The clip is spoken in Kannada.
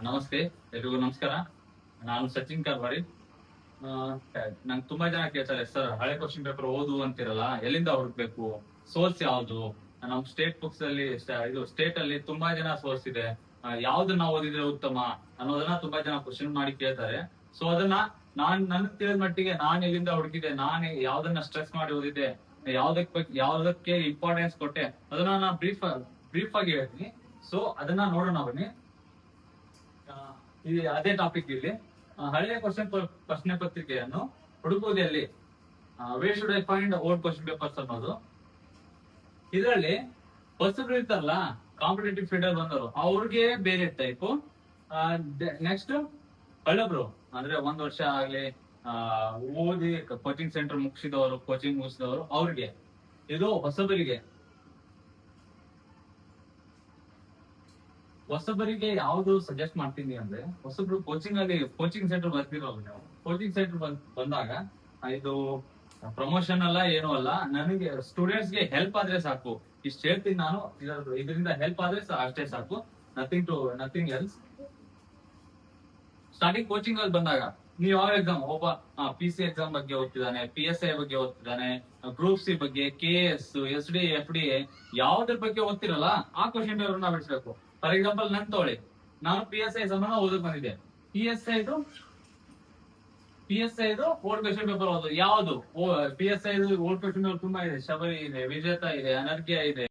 ನಮಸ್ತೆ, ಎಲ್ರಿಗೂ ನಮಸ್ಕಾರ. ನಾನು ಸಚಿನ್ ಕಾರ್ವಾಡಿ. ನಂಗೆ ತುಂಬಾ ಜನ ಕೇಳ್ತಾರೆ, ಸರ್ ಹಳೆ ಕ್ವಶನ್ ಪೇಪರ್ ಓದು ಅಂತಿರಲ್ಲ, ಎಲ್ಲಿಂದ ಹುಡುಕ್ಬೇಕು, ಸೋರ್ಸ್ ಯಾವ್ದು? ನಮ್ ಸ್ಟೇಟ್ ಬುಕ್ಸ್ ಅಲ್ಲಿ ಇದು ಸ್ಟೇಟ್ ಅಲ್ಲಿ ತುಂಬಾ ಜನ ಸೋರ್ಸ್ ಇದೆ, ಯಾವ್ದನ್ನ ಓದಿದ್ರೆ ಉತ್ತಮ ಅನ್ನೋದನ್ನ ತುಂಬಾ ಜನ ಕ್ವಶನ್ ಮಾಡಿ ಕೇಳ್ತಾರೆ. ಸೊ ಅದನ್ನ ನನ್ಗೆ ತಿಳಿದ ಮಟ್ಟಿಗೆ ನಾನು ಎಲ್ಲಿಂದ ಹುಡುಕಿದೆ, ನಾನು ಯಾವ್ದನ್ನ ಸ್ಟ್ರೆಸ್ ಮಾಡಿ ಓದಿದ್ದೆ, ಯಾವ್ದಕ್ಕೆ ಇಂಪಾರ್ಟೆನ್ಸ್ ಕೊಟ್ಟೆ, ಅದನ್ನ ನಾನು ಬ್ರೀಫ್ ಆಗಿ ಹೇಳ್ತೀನಿ. ಸೊ ಅದನ್ನ ನೋಡೋಣ ಬನ್ನಿ. ಅದೇ ಟಾಪಿಕ್ ಇಲ್ಲಿ ಹಳೆಯ ಪ್ರಶ್ನೆ ಪತ್ರಿಕೆಯನ್ನು ಹುಡುಕುವುದು ಎಲ್ಲಿ, way should I find old question papers ಅನ್ನೋದು. ಇದರಲ್ಲಿ ಹೊಸಬ್ರು ಇರ್ತಾರಲ್ಲ, ಕಾಂಪಿಟೇಟಿವ್ ಫೀಲ್ಡ್ ಅಲ್ಲಿ ಬಂದವರು, ಅವ್ರಿಗೆ ಬೇರೆ ಟೈಪ್. ನೆಕ್ಸ್ಟ್ ಹಳಬ್ರು ಅಂದ್ರೆ 1 ವರ್ಷ ಆಗ್ಲಿ ಓದಿ ಕೋಚಿಂಗ್ ಸೆಂಟರ್ ಕೋಚಿಂಗ್ ಮುಗಿಸಿದವರು, ಅವ್ರಿಗೆ. ಇದು ಹೊಸಬರಿಗೆ ಯಾವ್ದು ಸಜೆಸ್ಟ್ ಮಾಡ್ತೀನಿ ಅಂದ್ರೆ, ಹೊಸಬ್ರು ಕೋಚಿಂಗ್ ಸೆಂಟರ್ ಬರ್ತಿರೋದು, ನೀವು ಕೋಚಿಂಗ್ ಸೆಂಟರ್ ಬಂದಾಗ ಇದು ಪ್ರಮೋಷನ್ ಅಲ್ಲ, ಏನೂ ಅಲ್ಲ, ನನಗೆ ಸ್ಟೂಡೆಂಟ್ಸ್ ಗೆ ಹೆಲ್ಪ್ ಆದ್ರೆ ಸಾಕು. ಇಷ್ಟು ಹೇಳ್ತೀನಿ ನಾನು, ಇದರಿಂದ ಹೆಲ್ಪ್ ಆದ್ರೆ ಅಷ್ಟೇ ಸಾಕು, ನಥಿಂಗ್ ಎಲ್ಸ್. ಸ್ಟಾರ್ಟಿಂಗ್ ಕೋಚಿಂಗ್ ಅಲ್ಲಿ ಬಂದಾಗ ನೀವು ಯಾವ ಎಕ್ಸಾಮ್, ಒಬ್ಬ PC ಎಕ್ಸಾಮ್ ಬಗ್ಗೆ ಓದ್ತಿದ್ದಾನೆ, PSI ಬಗ್ಗೆ ಓದ್ತಿದ್ದಾನೆ, ಗ್ರೂಪ್ ಸಿ ಬಗ್ಗೆ, KS, SD, FDA ಯಾವ್ದ್ರ ಬಗ್ಗೆ ಓದ್ತಿರಲ್ಲ, ಆ ಕ್ವಶನ್ ಪೇಪರ್ ನ ಬಿಡಿಸ್ಬೇಕು. ಫಾರ್ ಎಕ್ಸಾಂಪಲ್ ನನ್ ತಗೊಳ್ಳಿ, ನಾನು PSI ಸಂಬಂಧ ಓದಕ್ ಬಂದಿದ್ದೆ. PSI ಓಲ್ಡ್ ಕ್ವಶನ್ ಪೇಪರ್ ಓದು ಯಾವ್ದು? PSI ಓಲ್ಡ್ ಕ್ವಶನ್ ಪೇಪರ್ ತುಂಬಾ ಇದೆ. ಶಬರಿ ಇದೆ, ವಿಜೇತ ಇದೆ, ಅನರ್ಘ್ಯ ಇದೆ.